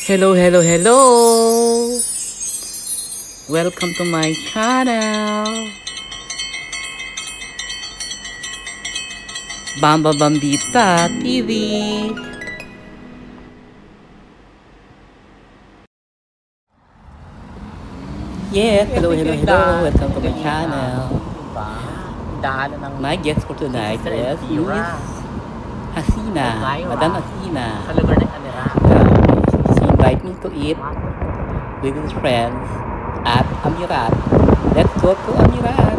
Hello, hello, hello! Welcome to my channel! Bamba Bambita TV! Yes, hello, hello, hello! Welcome to my channel! My guest for tonight is Miss Hasina, Madam Hasina. Sa lugar ng kamera. She invited me to eat with his friends at Amirat. Let's go to Amirat.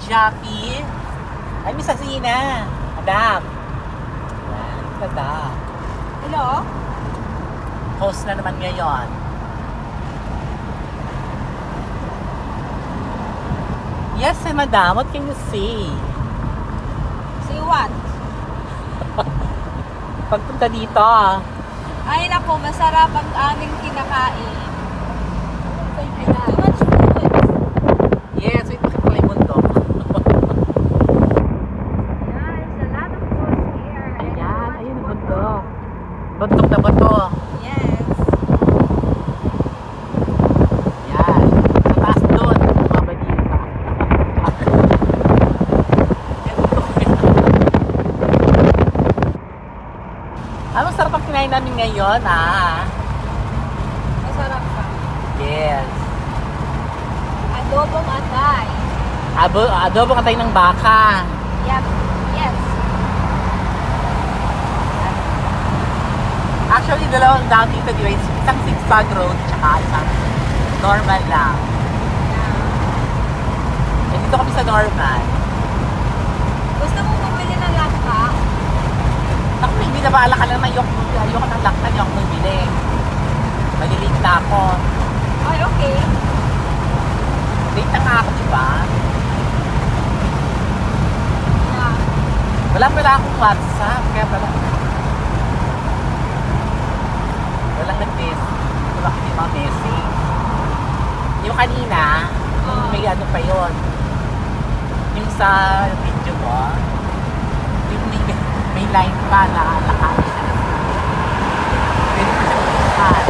Jackie. Ay, Miss Hasina. Madam. Yan, madam. Hello? Host na naman ngayon. Yes, madam. What can you say? Say what? Pagpunta dito. Ay naku, masarap ang aming kinakain. Too much food. Yes, wait, bakit pala yung mundo? There's a lot of food here. Ayan, ayun ang mundo. Bundok na ba to? Yes. Yan. Sa taas doon. Baba dito. Ano sarap ang kinain namin ngayon, ah? Masarap pa. Yes. Adobong atay. Adobo katay ng baka. Yep. Yes. Actually, dalawang daan dito, di ba? Isang zigzag road, tsaka isang normal lang. Yeah. Eh, dito kami sa normal. Gusto mo bumili ng langka? Ako, hindi na baala ka lang na ayoko ng laktan, ayoko bumili. Malilate na ako. Ay, okay. Late na nga ako, di ba? Yeah. Wala akong WhatsApp, kaya walang nag-message. Wala kasi mga message. Yung kanina, yung may ano pa yun. Yung sa video mo, yung may line pa na lakas. Pwede ko siya mag-isan.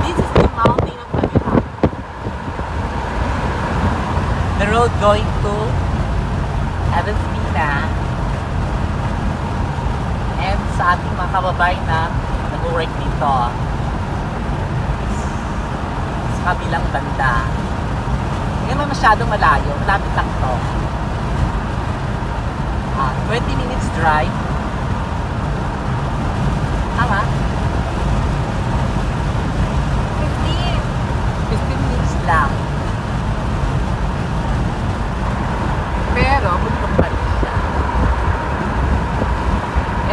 This is the mountain of Manila. The road going to Adelfina and sa ating mga kababayan na nag-work dito sa kabilang banda. Hindi naman masyadong malayo, malapit lang to. 20 minutes drive. Tama? 15. 15 minutes lang. Pero, bundok pa rin siya.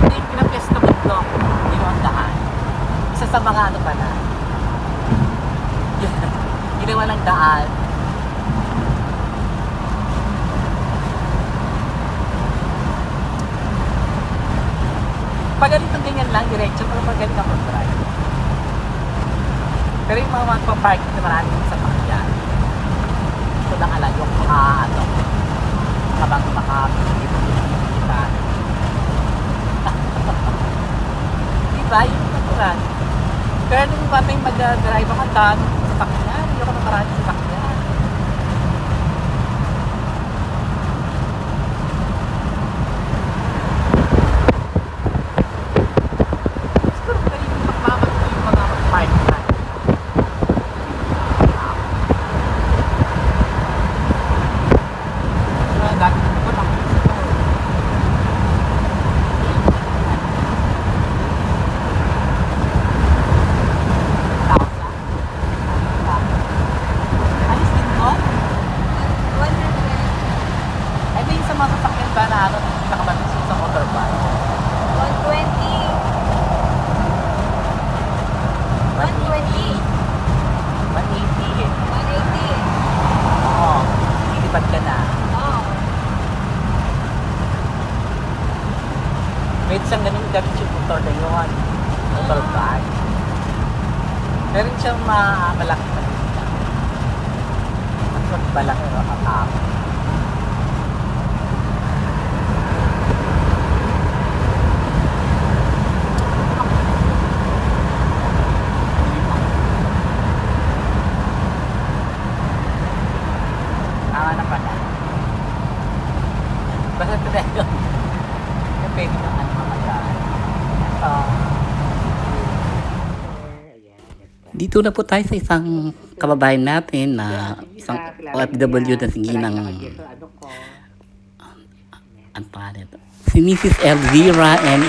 Ito yung pinapiyesta bundok. Dito ang daan. Isa sa mga ano pala. Ginawa ng daan. Pag ganitong ganyan lang, diretso, pero pag ganito ako drive. Pero yung mga magpa-parking na maraming sa pakyan. Ito lang alam yung habang makakita. Diba? Yung natural. Pero nung patay mag-drive ako, dami sa sakyan. Hindi ako nakaraan sa sakyan. Siguro Meron siyang malaki na dito. Mas malaki o kakao. Tama na pala. Basta talaga. Yung pwede na ano makagaan. Dito na po tayo sa isang kababayan natin na isang OFW na sige ng ang pangalan ito. Si Mrs. Elvira and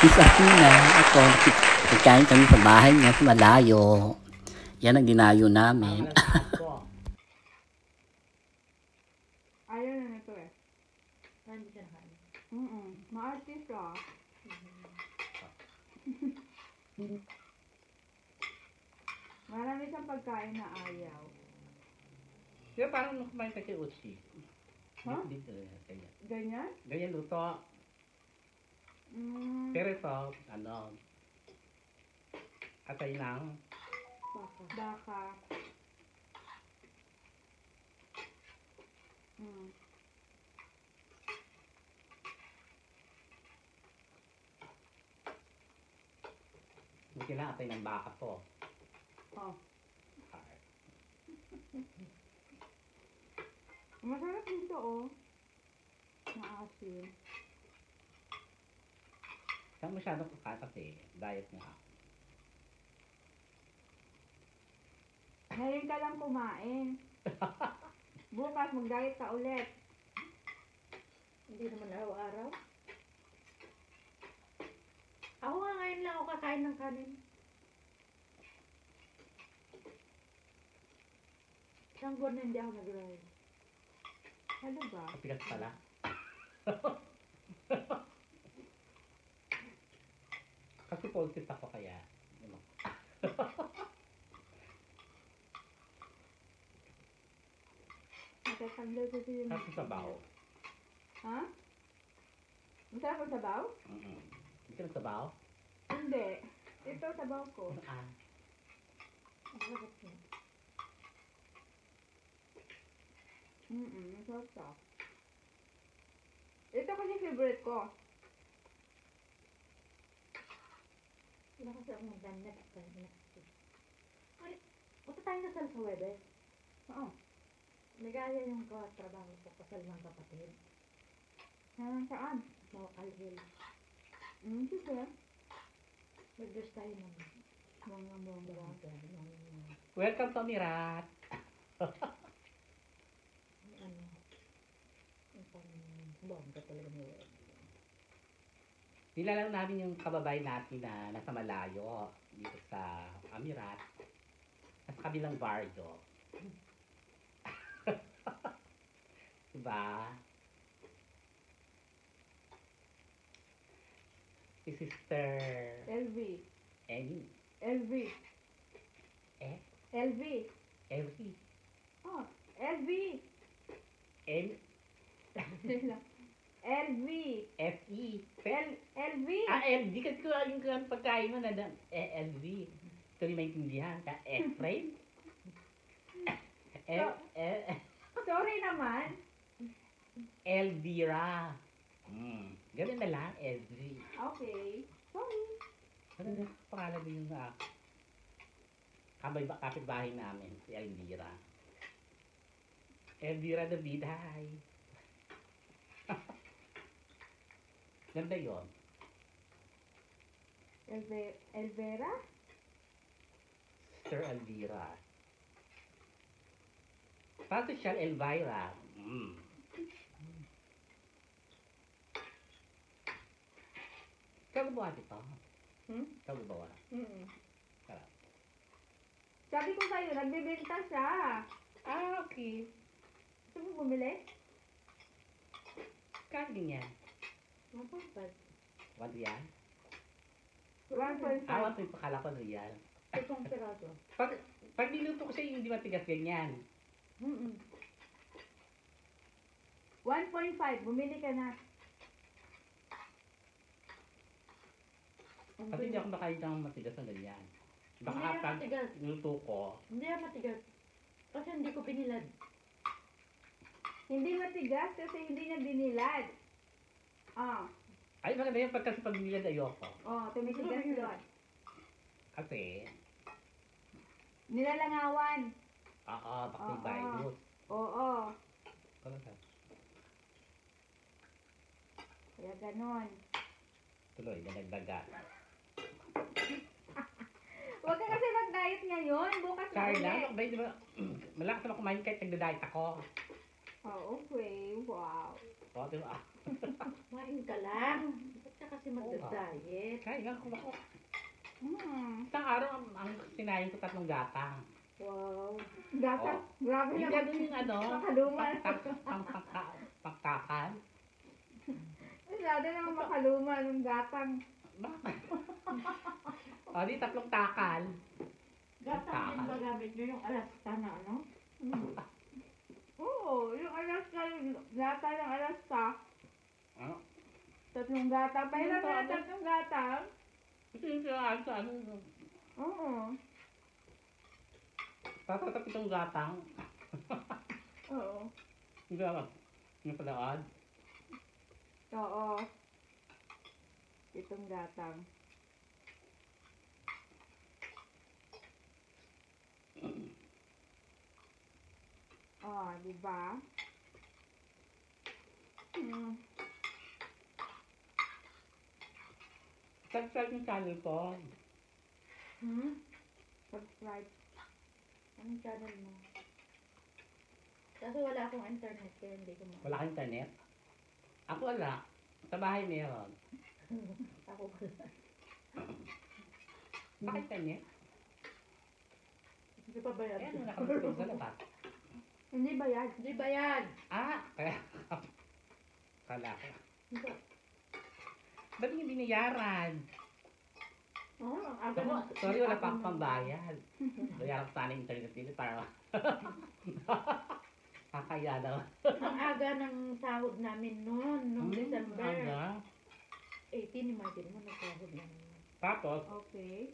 Miss Asina. Ako, kikain kami sa bahay niya sa malayo. Yan ang dinayo namin. Ayaw na nito eh. Hindi siya nakain. Ma-artist ah. Marami siyang pagkain na ayaw. Diba parang nung kumain ka kay Uchi? Huh? Dito, ganyan. Ganyan? Ganyan luto. Pero ito, ano, atay ng Baka. hindi na atay ng baka to. Oh. Masarap dito oh. Maasim. Saan masyadong kasi diet nga. Ngayon ka lang kumain. Bukas mag-diet ka ulit. Hindi naman araw-araw. Ako nga ngayon lang ako kakain ng kanin. Isang buwan na hindi ako nag-ride. Ano ba? Kapigat pala. Kasi positive ako kaya. Ano? Natatanggal ko siya. Kasi sabaw. Ha? Masarap ang sabaw? Hindi ka nagsabaw? Hindi. Ito sabaw ko. Ah. Masarap yun. Masarap to. Ito kasi favorite ko. Wala kasi akong magdamit. Ay, punta tayo na sa Webes. Oo. Nagaya yung trabaho ko kasal ng kapatid. Saan? Sa Alhil. Sige. Mag-dress tayo ng Mga mongga. Welcome to Mirat. ano, yung bongga talaga ni Web. Nilalang namin yung kababayan natin na nasa malayo dito sa Amirat. Nasa kabilang baryo. Diba? Si Sister LV. Annie. LV. Eh? LV. Elsie. Oh, LV. M. LV. F-E. LV. Ah, LV. Kasi ko yung pagkain mo na LV. Ito yung maintindihan. F-frame. Sorry naman. Elvira. Ganun na lang, LV. Okay. Sorry. Ano na pangalan mo yung kapitbahay namin, si Elvira. Elvira the Biday. Ganda yun. Elvera? Sir Elvira. Pato siya, Elvira. Ikaw gumawa dito? Ikaw gumawa? Sarap. Sabi ko sa'yo, nagbibenta siya. Ah, okay. Gusto mo bumili? Kano yan? Mapapad. 1 real? 1.5. Ah, 1 pakala ko real. Itong piraso. Pag niluto ko siya yung hindi matigas ganyan. 1.5. Bumili ka na. Kasi hindi ako makain ng matigas na ganyan. Baka Hindi yan pag matigas. luto ko, Hindi yan matigas. Kasi hindi ko binilad. Hindi matigas kasi hindi niya binilad. Ah, ay maganda yung pagkasi pag nilad ayoko. oh, tumitigas doon. Kasi, Nilalangawan. pakibay. Oo. Oo. Kaya ganon. Tuloy, dadagdagan. Huwag ka kasi mag-diet ngayon. Bukas na Carla, ulit. ba, di ba, malakas naman kumain kahit nagda-diet ako. Oh, okay. Wow. O, di ba? Kumain ka lang. Ba't ka kasi magda-diet? Kaya nga ako. Isang Hmm. araw, ang sinayin ko 3 gatang. Wow. Gata. Oh. Grabe Hindi naman. ano yung ano, Makaluma. pangkakan. Masyado naman makaluma ng gatang. Bakit? O, di 3 takal. Gatang din ba gamit nyo yung Alaska na ano? Oo, yung Alaska, yung gata ng Alaska. Ano? 3 gata. Pahiram mo na 3 gata. Ito yung sinahan sa ano. Oo. Tatatap itong gatang. Oo. Hindi ba? Yung palaad. Oo. 7 gatang. Oh, di ba? Subscribe yung channel ko. Subscribe. Anong channel mo? Kasi wala akong internet kaya hindi ko Wala kang internet? Ako wala. Sa bahay meron. Ako wala. Bakit internet? Hindi pa bayad. Eh, ano nakapagpag sa labas? Hindi bayad. Hindi bayad. Kaya. Kala ko. Hindi. Ba't hindi binayaran? Oh, ang aga ng... Sorry, wala pa akong pambayad. Bayaran ko sana yung internet nila para kakaya daw. Ang aga ng sahod namin noon, noong December. Aga. 18, imagine mo, nagsahod namin. Tapos, Okay.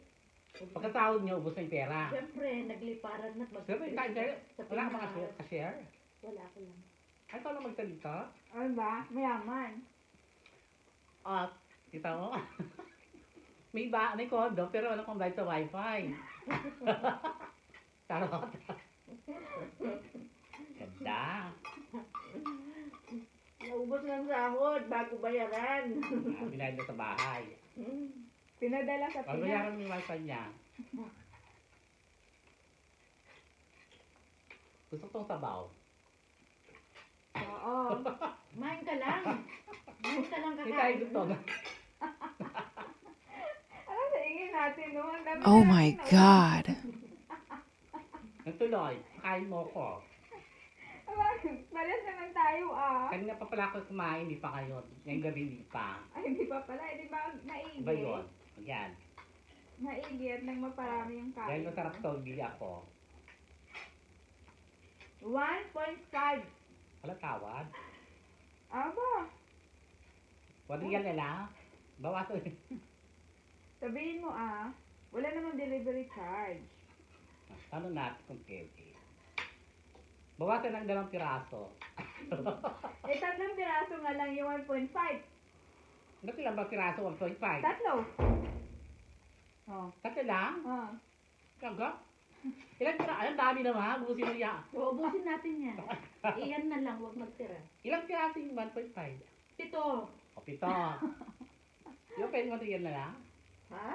pagkasahod niyo, ubos na yung pera. Siyempre, nagliparan na mag- Siyempre, kahit sa wala ka mga Pinas. ka-share. Wala ko lang. Ay, ikaw lang magsalita. Ano ba? Mayaman. Kita mo? may kondo, pero wala kong bayad sa wifi. Tarot. Ganda. Naubos ng sahod bago bayaran. Binayad na sa bahay. Pinadala sa Pag Pinas. bayaran mo yung wifi niya. Gusto ko tong sabaw. Oo. Kumain ka lang. Kumain ka lang Hindi tayo kakain. gusto. Ano sa ingin natin noon? Dami Oh natin my na- God. Natuloy, kain mo ko. Malas naman tayo Kanina pa pala ako kumain, hindi pa kayo. Ngayong gabi hindi pa. Ay, hindi pa pala. Hindi ba maigi? Iba yun. Yan. Maigi at nang maparami yung Dahil kain. masarap to, bili ako. 1.5. Wala tawad. Aba, Wala yan nila. Bawasan. sabihin mo wala namang delivery charge. Ano natin kung pwede? Bawasan ng 2 piraso. Eh, 3 piraso nga lang yung 1.5. Ba't ilang ba piraso? 1.5? 3. Oh. Tatlo lang? Ah. Kaga? Ilang piraso? Ang dami naman. Busin mo yan. Uubusin natin yan. Iyan na lang, huwag magtira. Ilang piraso yung 1.5? 7. O, 7. Yung pwede mo ito yan na lang? Ha?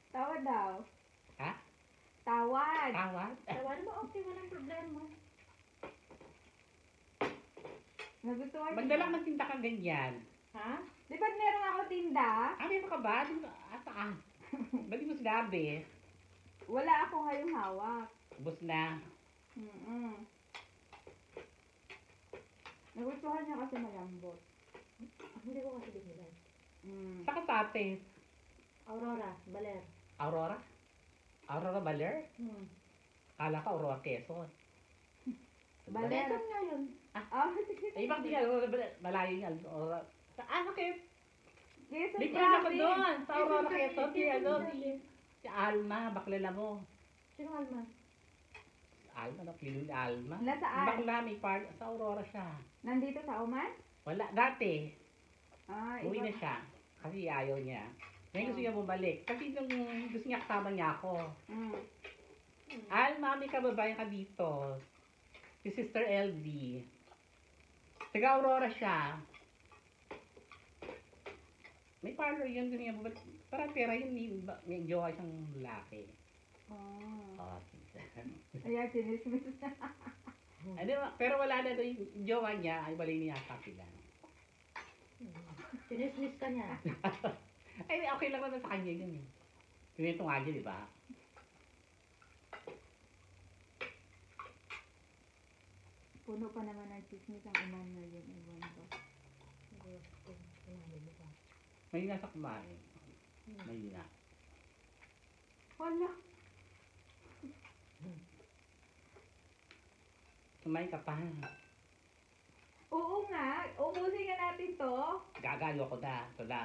Tawad daw. Ha? Tawad. Tawad? Tawanan mo, okay, walang problema. Nagustuhan niyo Magdalang ba? magtinda kang ganyan. Ha? Di ba't meron ako tinda? Meron ka ba? Saan? Ba't di mo sinabi? Wala ako ngayong hawak. Ubus na. Nagustuhan niya kasi malambot. Hindi ko kasi binilan. Saka sa atin. Aurora, Baler. Aurora? Aurora Baler? Kala ka Aurora Quezon. Baler. Quezon nga yun. Sige. Eh, ibang di Aurora Baler. Malayo yung Aurora. Okay. Quezon Di pa ako Province. doon. Sa Aurora Quezon. Di ano. Si Alma, baklala mo. Sino Alma? Alma, napili ni Alma. Nasaan? Bakla, may part. Sa Aurora siya. Nandito sa Oman? Wala, dati. Ah, Uwi iba. na siya. Kasi ayaw niya. Ngayon gusto niya bumalik. Kasi nung gusto niya kasama niya ako. Mm. Alma, may kababayan ka dito. Si Sister LD. Taga Aurora siya. May parlor yun, gusto niya bumalik. Parang pera yun, may jowa siyang lalaki. Oh. Oh, Ayan, sinismis. ano, pero wala na doon yung jowa niya, ay balay niya sila. Sinismis ka niya. Ay, okay lang naman sa kanya yun eh. Pinito nga niya, di ba? Puno pa naman ng chismis ang Oman na yun. Ewan ko. May nasa kumain. May na. Hala. Kumain ka pa. Oo nga. Ubusin nga natin to. Gagayo ko na. Ito na.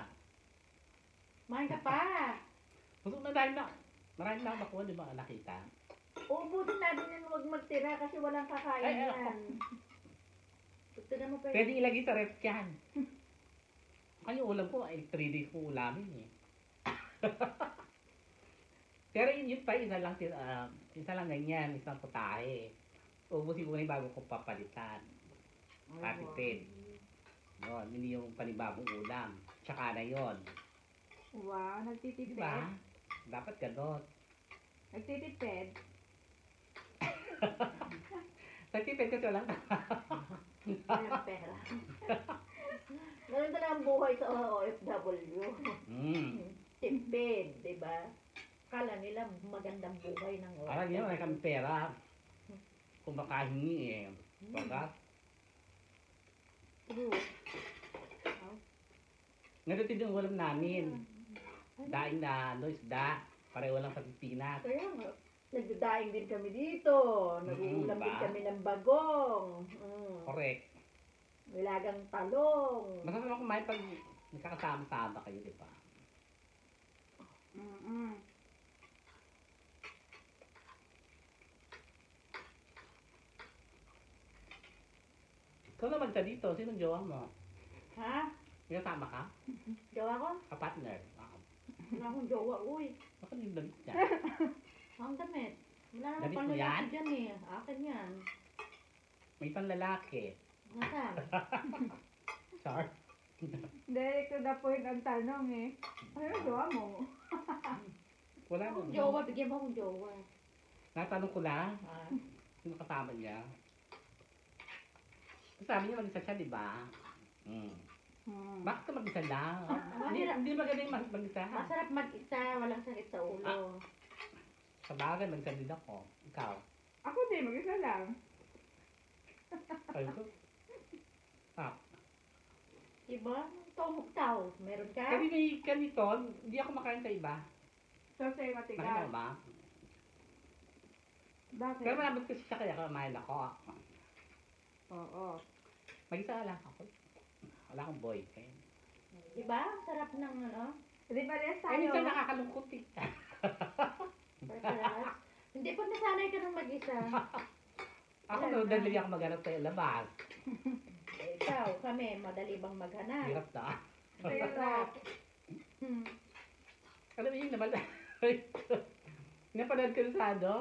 Main ka pa. Gusto na dahil na. Marami na ako nakuha, di ba? Nakita. Ubusin natin yan, huwag magtira kasi walang kakain Ay, yan. Gusto na mo pa Pwede ilagay sa ref yan. Ano yung ulam ko? Ay, 3 days ko ulamin eh. Pero yun pa, isa lang ganyan, isang putahe. Ubusin ko na yung bago ko papalitan. Patipid. Yun, hindi yung panibagong ulam. Tsaka na yun. Wow, nagtitipid. Diba? Dapat ganun. Nagtitipid. Nagtipid kasi walang walang pera. Ganun talaga ang buhay sa OFW. Tipid, di ba? Kala nila magandang buhay ng OFW. Parang yun, wala kami pera. Kung makahingi eh. Baga, True. nagtitid yung ulam namin. Daing na, isda. Pareho lang sa Pilipinas. Kaya nga, nagdadaing din kami dito. Nag-uulam diba? din kami ng bagong. Correct. Nilagang talong. Masasama kumain pag nagkakasama-sama kayo, di ba? Mm-mm. Ikaw na magta dito. Sinong jowa mo? Ha? May kasama ka? Jowa ko? Ka-partner? Wala akong jowa, uy. Bakit yung damit niya? Ang damit. Wala naman Damit pang mo yan? lalaki dyan eh. Akin yan. May panlalaki. Nasaan? Char. Direct to the point ang tanong eh. Ano yung gawa mo? Wala Akong naman. jowa, bigyan mo akong jowa. Natanong ko lang. Ah. Sino kasama niya? Sabi niya mag-isa siya, di ba? Bakit ka mag-isa lang? Hindi maganda yung mag-isa. Masarap mag-isa, walang sakit sa ulo. Sa bagay, mag-isa din ako. Ikaw. Ako din, mag-isa lang. Sabi ko. Ah. Diba? Ikaw, meron ka? Kasi may ganito, hindi ako makain sa iba. So, sa'yo Nakita matigas. mo ba? Bakit? Pero malabot kasi siya kaya kumain ako. Oo. Mag-isa lang ako. Wala akong boyfriend. Diba? Sarap ng ano? Di ba rin Ay, minsan tayo? nakakalungkot eh. Sarap. Hindi pa nasanay ka ng mag-isa. Ako no, dali ako maghanap sa labas. Eh, ikaw, kami, madali bang maghanap? Hirap na. Sarap. Alam mo yun naman. Napanood ko sa ano?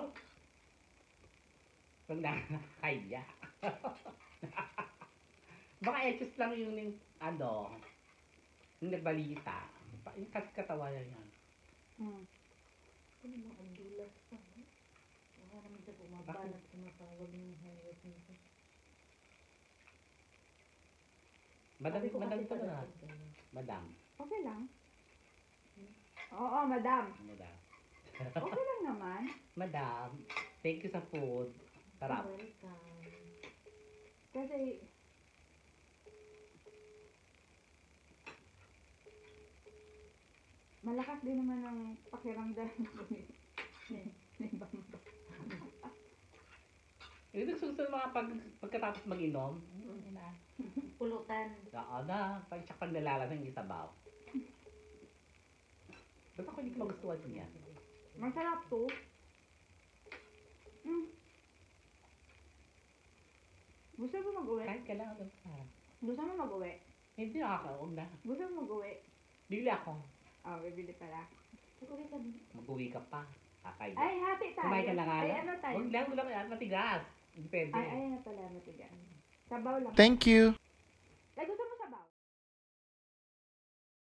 Pag nakakaya. Baka etos lang yung ano, yung nagbalita. Yung kasi katawanan yan. Ano mo, ang dulas pa. Baka naman sa bumabalat sa matawag ng hayat nito. Madam, Sabi ko madam kasi to na. talaga. Madam. Okay lang. Oo, madam. Madam. Okay lang naman. Madam, thank you sa food. Sarap. Welcome. Kasi, malakas din naman ang pakiramdam ko ni Bamba. Yung nagsusunod mga pagkatapos mag-inom. Pulutan. Oo na, pag-tsak pag nalalasang yung sabaw. Ba't ako hindi ko magustuhan niya? Masarap to. Gusto mo mag-uwi? Kahit kailangan doon. Gusto mo mag-uwi? Hindi nakakaawag na. Gusto mo mag-uwi? Bigla ako. Bibili pala. Mag-uwi ka din. Mag-uwi ka pa. Kakay. Ay, hati tayo. Kumain ka na nga. Ay, ano tayo? Huwag lang matigas. Depende. Ay, ayan na pala, matigas. Sabaw lang. Thank you.